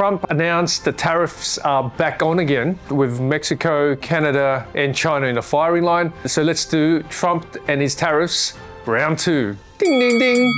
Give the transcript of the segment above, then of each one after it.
Trump announced the tariffs are back on again with Mexico, Canada, and China in the firing line. So let's do Trump and his tariffs round 2. Ding, ding, ding.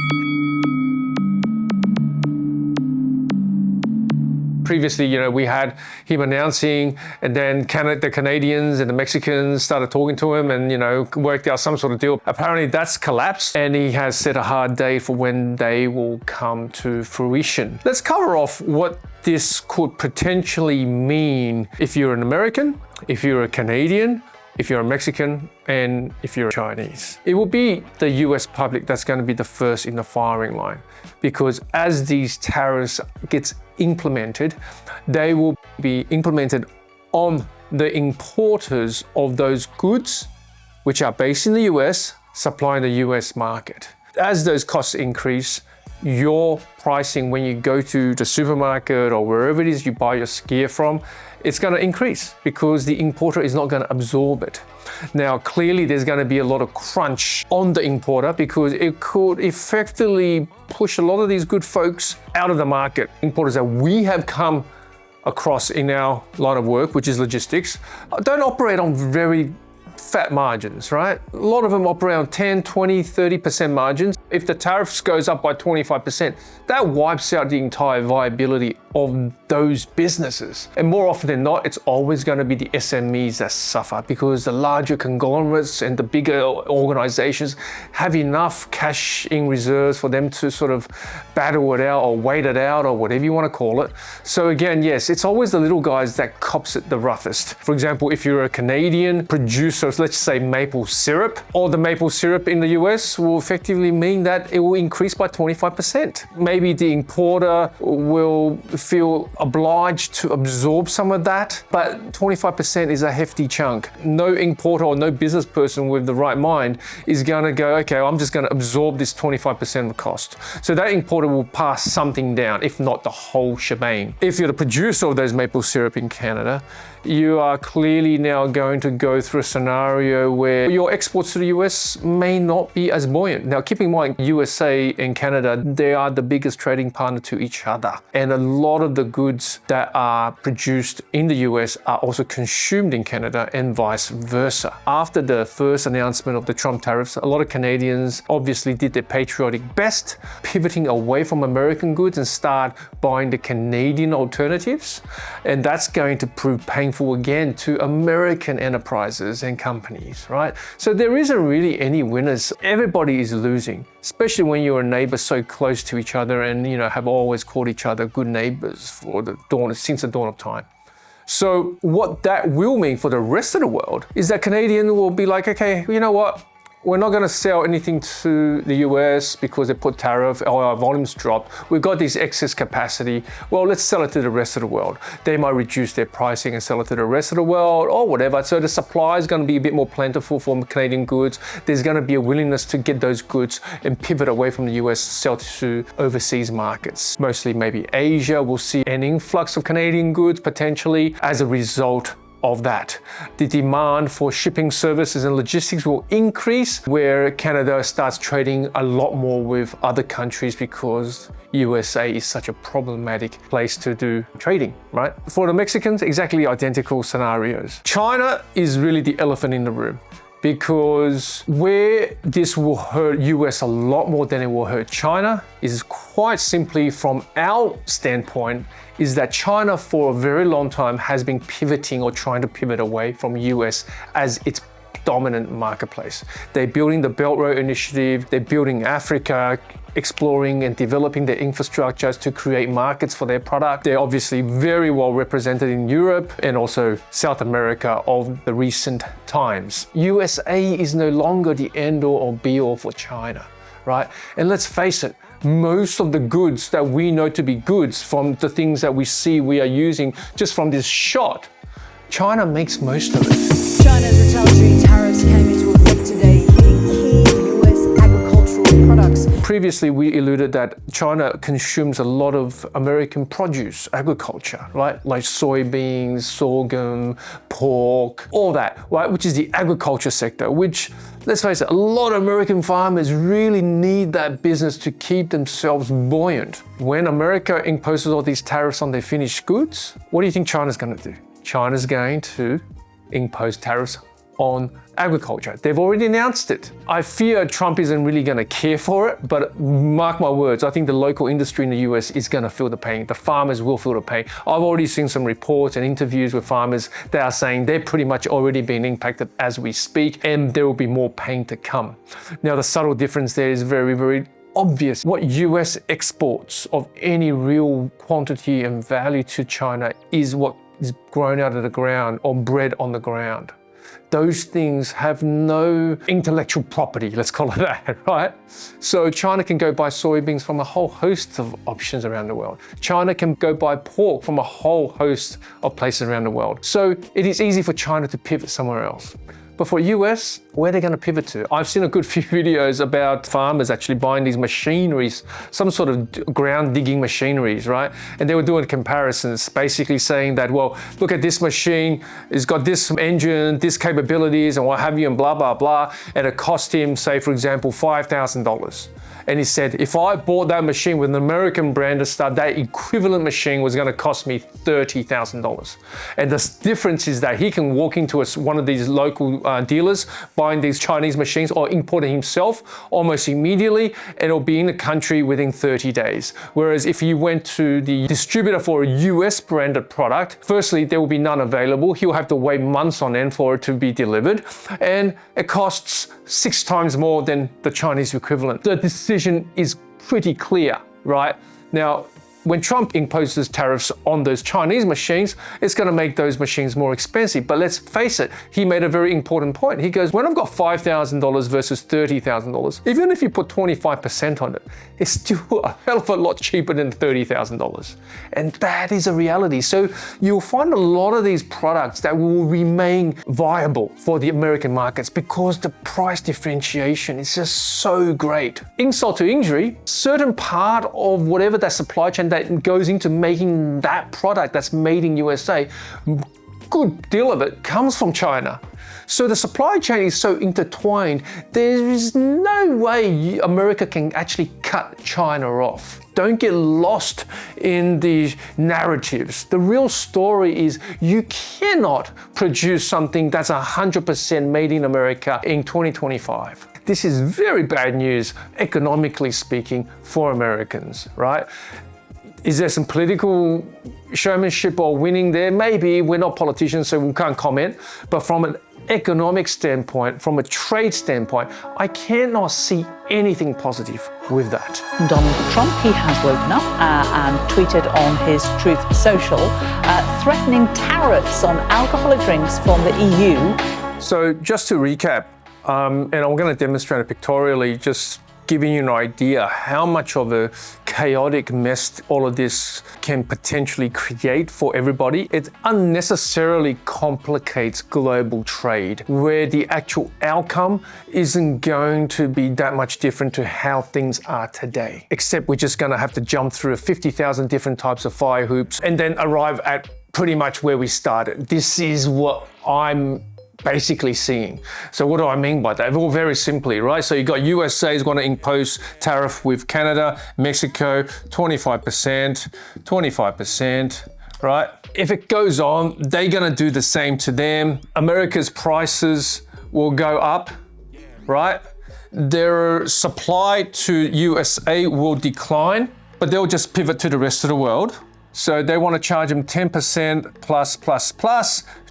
Previously, we had him announcing, and then the Canadians and the Mexicans started talking to him and, worked out some sort of deal. Apparently that's collapsed, and he has set a hard date for when they will come to fruition. Let's cover off what this could potentially mean if you're an American, if you're a Canadian, if you're a Mexican, and if you're a Chinese. It will be the US public that's going to be the first in the firing line, because as these tariffs gets implemented, they will be implemented on the importers of those goods which are based in the US, supplying the US market. As those costs increase, your pricing when you go to the supermarket or wherever it is you buy your gear from, it's going to increase because the importer is not going to absorb it. Now, clearly there's going to be a lot of crunch on the importer because it could effectively push a lot of these good folks out of the market. Importers that we have come across in our line of work, which is logistics, don't operate on very fat margins, right? A lot of them operate on 10, 20, 30% margins. If the tariffs goes up by 25%, that wipes out the entire viability of those businesses. And more often than not, it's always going to be the SMEs that suffer because the larger conglomerates and the bigger organizations have enough cash in reserves for them to sort of battle it out or wait it out or whatever you want to call it. So again, yes, it's always the little guys that cops it the roughest. For example, if you're a Canadian producer of, let's say, maple syrup, or the maple syrup in the US will effectively mean that it will increase by 25%. Maybe the importer will feel obliged to absorb some of that, but 25% is a hefty chunk. No importer or no business person with the right mind is going to go, okay, I'm just going to absorb this 25% of cost. So that importer will pass something down, if not the whole shebang. If you're the producer of those maple syrup in Canada, you are clearly now going to go through a scenario where your exports to the US may not be as buoyant. Now, keep in mind, USA and Canada, they are the biggest trading partner to each other. And a lot of the goods that are produced in the US are also consumed in Canada and vice versa. After the first announcement of the Trump tariffs, a lot of Canadians obviously did their patriotic best, pivoting away from American goods and start buying the Canadian alternatives. And that's going to prove painful again to American enterprises and companies, right? So there isn't really any winners. Everybody is losing, especially when you're a neighbor so close to each other and, have always called each other good neighbors since the dawn of time. So what that will mean for the rest of the world is that Canadian will be like, okay, you know what? We're not going to sell anything to the US because they put tariff or our volumes dropped. We've got this excess capacity. Well, let's sell it to the rest of the world. They might reduce their pricing and sell it to the rest of the world or whatever. So the supply is going to be a bit more plentiful for Canadian goods. There's going to be a willingness to get those goods and pivot away from the US, sell to overseas markets. Mostly maybe Asia will see an influx of Canadian goods potentially as a result of that. The demand for shipping services and logistics will increase, where Canada starts trading a lot more with other countries because USA is such a problematic place to do trading, right? For the Mexicans, exactly identical scenarios. China is really the elephant in the room, because where this will hurt US a lot more than it will hurt China is quite simply from our standpoint is that China for a very long time has been pivoting or trying to pivot away from US as its dominant marketplace. They're building the Belt Road Initiative, they're building Africa, exploring and developing their infrastructures to create markets for their product. They're obviously very well represented in Europe and also South America of the recent times. USA is no longer the end-all or be-all for China, right? And let's face it, most of the goods that we know to be goods from the things that we see we are using just from this shot, China makes most of it. China's retaliatory tariffs came into effect today, hitting key US agricultural products. Previously, we alluded that China consumes a lot of American produce, agriculture, right? Like soybeans, sorghum, pork, all that, right? Which is the agriculture sector, which, let's face it, a lot of American farmers really need that business to keep themselves buoyant. When America imposes all these tariffs on their finished goods, what do you think China's going to do? China's going to impose tariffs on agriculture. They've already announced it. I fear Trump isn't really going to care for it, but mark my words, I think the local industry in the US is going to feel the pain. The farmers will feel the pain. I've already seen some reports and interviews with farmers that are saying they're pretty much already being impacted as we speak, and there will be more pain to come. Now, the subtle difference there is very, very obvious. What US exports of any real quantity and value to China is what is grown out of the ground or bred on the ground. Those things have no intellectual property, let's call it that, right? So China can go buy soybeans from a whole host of options around the world. China can go buy pork from a whole host of places around the world. So it is easy for China to pivot somewhere else. But for US, where are they going to pivot to? I've seen a good few videos about farmers actually buying these machineries, some sort of ground digging machineries, right? And they were doing comparisons, basically saying that, well, look at this machine, it's got this engine, this capabilities and what have you and blah, blah, blah. And it cost him, say, for example, $5,000. And he said, if I bought that machine with an American brand to start, that equivalent machine was going to cost me $30,000. And the difference is that he can walk into one of these local dealers buying these Chinese machines or import it himself almost immediately, and it'll be in the country within 30 days. Whereas if you went to the distributor for a US branded product, firstly, there will be none available. He'll have to wait months on end for it to be delivered. And it costs 6 times more than the Chinese equivalent. The decision is pretty clear, right? Now, when Trump imposes tariffs on those Chinese machines, it's going to make those machines more expensive. But let's face it, he made a very important point. He goes, when I've got $5,000 versus $30,000, even if you put 25% on it, it's still a hell of a lot cheaper than $30,000. And that is a reality. So you'll find a lot of these products that will remain viable for the American markets because the price differentiation is just so great. Insult to injury, certain part of whatever that supply chain that goes into making that product that's made in USA, good deal of it comes from China. So the supply chain is so intertwined, there is no way America can actually cut China off. Don't get lost in the narratives. The real story is you cannot produce something that's 100% made in America in 2025. This is very bad news, economically speaking, for Americans, right? Is there some political showmanship or winning there? Maybe. We're not politicians, so we can't comment. But from an economic standpoint, from a trade standpoint, I cannot see anything positive with that. Donald Trump, he has woken up and tweeted on his Truth Social, threatening tariffs on alcoholic drinks from the EU. So just to recap, and I'm going to demonstrate it pictorially, just giving you an idea how much of a chaotic mess all of this can potentially create for everybody. It unnecessarily complicates global trade, where the actual outcome isn't going to be that much different to how things are today. Except we're just going to have to jump through 50,000 different types of fire hoops and then arrive at pretty much where we started. This is what I'm basically seeing. So what do I mean by that? Well, very simply, right? So you got USA is going to impose tariff with Canada, Mexico, 25%, right? If it goes on, they're going to do the same to them. America's prices will go up, right? Their supply to USA will decline, but they'll just pivot to the rest of the world. So they want to charge them 10% plus.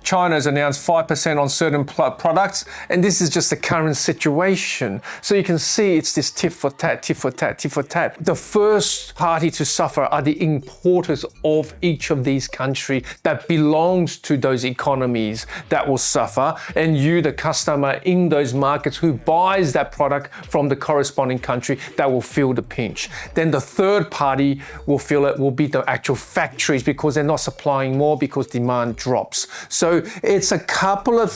China's announced 5% on certain products, and this is just the current situation. So you can see it's this tit for tat. The first party to suffer are the importers of each of these countries that belongs to those economies that will suffer, and you, the customer in those markets who buys that product from the corresponding country, that will feel the pinch. Then the third party will feel it will be the actual factories because they're not supplying more because demand drops. So So it's a couple of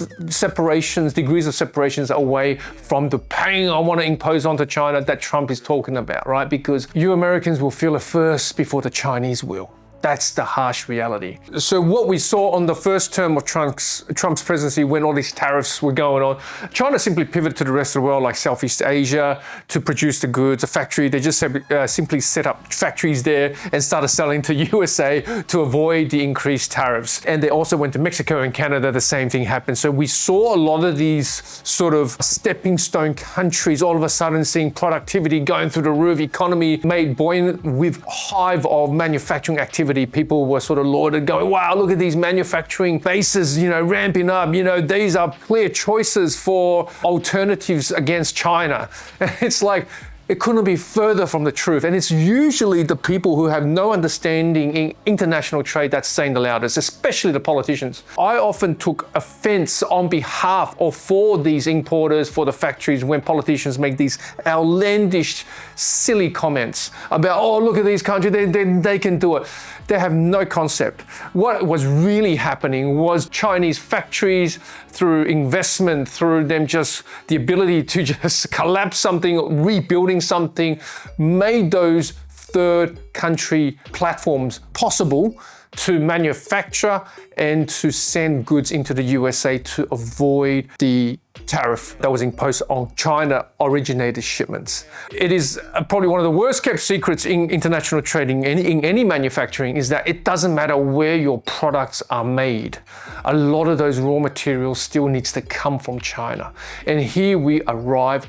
degrees of separations away from the pain I want to impose onto China that Trump is talking about, right? Because you Americans will feel it first before the Chinese will. That's the harsh reality. So what we saw on the first term of Trump's presidency, when all these tariffs were going on, China simply pivoted to the rest of the world, like Southeast Asia, to produce the goods, a factory. They just simply set up factories there and started selling to USA to avoid the increased tariffs. And they also went to Mexico and Canada, the same thing happened. So we saw a lot of these sort of stepping stone countries all of a sudden seeing productivity going through the roof, economy made buoyant with hive of manufacturing activity. People were sort of lauded, going, wow, look at these manufacturing bases, ramping up. These are clear choices for alternatives against China. And it's like, it couldn't be further from the truth. And it's usually the people who have no understanding in international trade that's saying the loudest, especially the politicians. I often took offense on behalf or for these importers, for the factories, when politicians make these outlandish, silly comments about, oh, look at these countries, they can do it. They have no concept. What was really happening was Chinese factories, through investment, through them just the ability to just collapse something, rebuilding something, made those third country platforms possible to manufacture and to send goods into the USA to avoid the tariff that was imposed on China originated shipments. It is probably one of the worst kept secrets in international trading, in any manufacturing, is that it doesn't matter where your products are made. A lot of those raw materials still needs to come from China. And here we arrive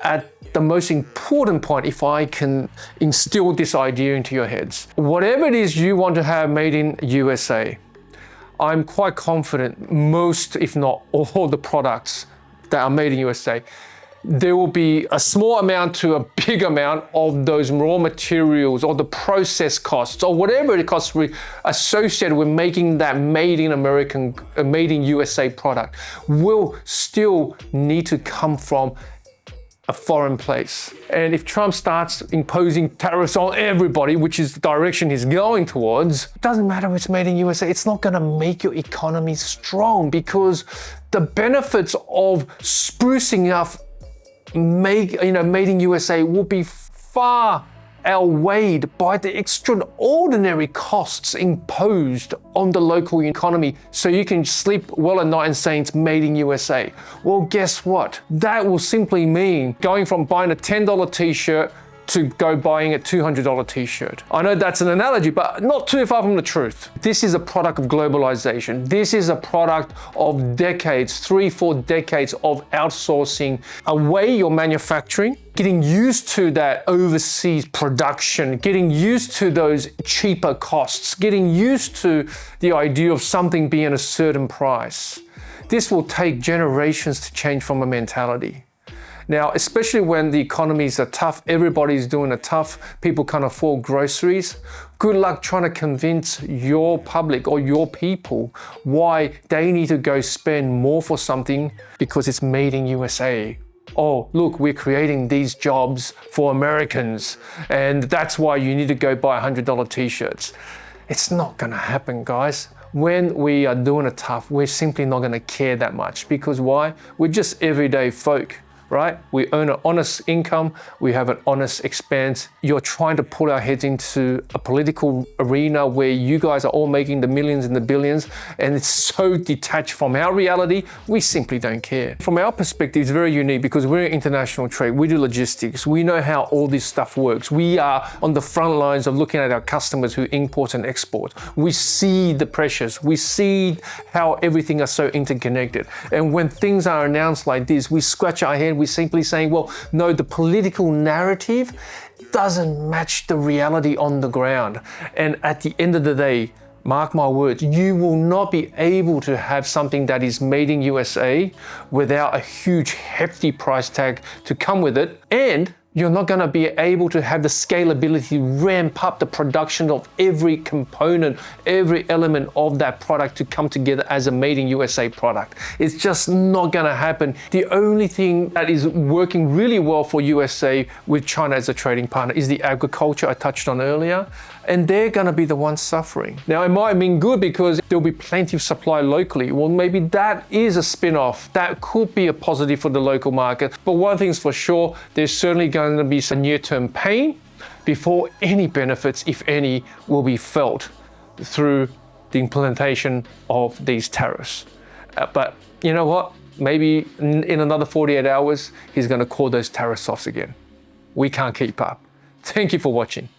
at the most important point, if I can instill this idea into your heads. Whatever it is you want to have made in USA, I'm quite confident most, if not all, the products that are made in USA, there will be a small amount to a big amount of those raw materials or the process costs or whatever it costs associated with making that made in USA product will still need to come from a foreign place. And if Trump starts imposing tariffs on everybody, which is the direction he's going towards, it doesn't matter if it's made in USA, it's not gonna make your economy strong, because the benefits of sprucing up made in USA will be far outweighed by the extraordinary costs imposed on the local economy, so you can sleep well at night and saying it's made in USA. Well, guess what? That will simply mean going from buying a $10 t-shirt to go buying a $200 t-shirt. I know that's an analogy, but not too far from the truth. This is a product of globalization. This is a product of decades, 3-4 decades of outsourcing away your manufacturing, getting used to that overseas production, getting used to those cheaper costs, getting used to the idea of something being a certain price. This will take generations to change from a mentality. Now, especially when the economies are tough, everybody's doing it tough, people can't afford groceries. Good luck trying to convince your public or your people why they need to go spend more for something because it's made in USA. Oh, look, we're creating these jobs for Americans, and that's why you need to go buy $100 t-shirts. It's not gonna happen, guys. When we are doing it tough, we're simply not gonna care that much, because why? We're just everyday folk. Right? We earn an honest income, we have an honest expense. You're trying to pull our heads into a political arena where you guys are all making the millions and the billions, and it's so detached from our reality, we simply don't care. From our perspective, it's very unique because we're in international trade, we do logistics, we know how all this stuff works. We are on the front lines of looking at our customers who import and export. We see the pressures, we see how everything is so interconnected. And when things are announced like this, we scratch our head, we're simply saying, well, no, the political narrative doesn't match the reality on the ground. And at the end of the day, mark my words, you will not be able to have something that is made in USA without a huge hefty price tag to come with it. And you're not going to be able to have the scalability, ramp up the production of every component, every element of that product to come together as a made in USA product. It's just not going to happen. The only thing that is working really well for USA with China as a trading partner is the agriculture I touched on earlier. and they're going to be the ones suffering. Now, it might mean good because there'll be plenty of supply locally. Well, maybe that is a spin-off. That could be a positive for the local market. But one thing's for sure, there's certainly going to be some near-term pain before any benefits, if any, will be felt through the implementation of these tariffs. But you know what? Maybe in another 48 hours, he's going to call those tariffs off again. We can't keep up. Thank you for watching.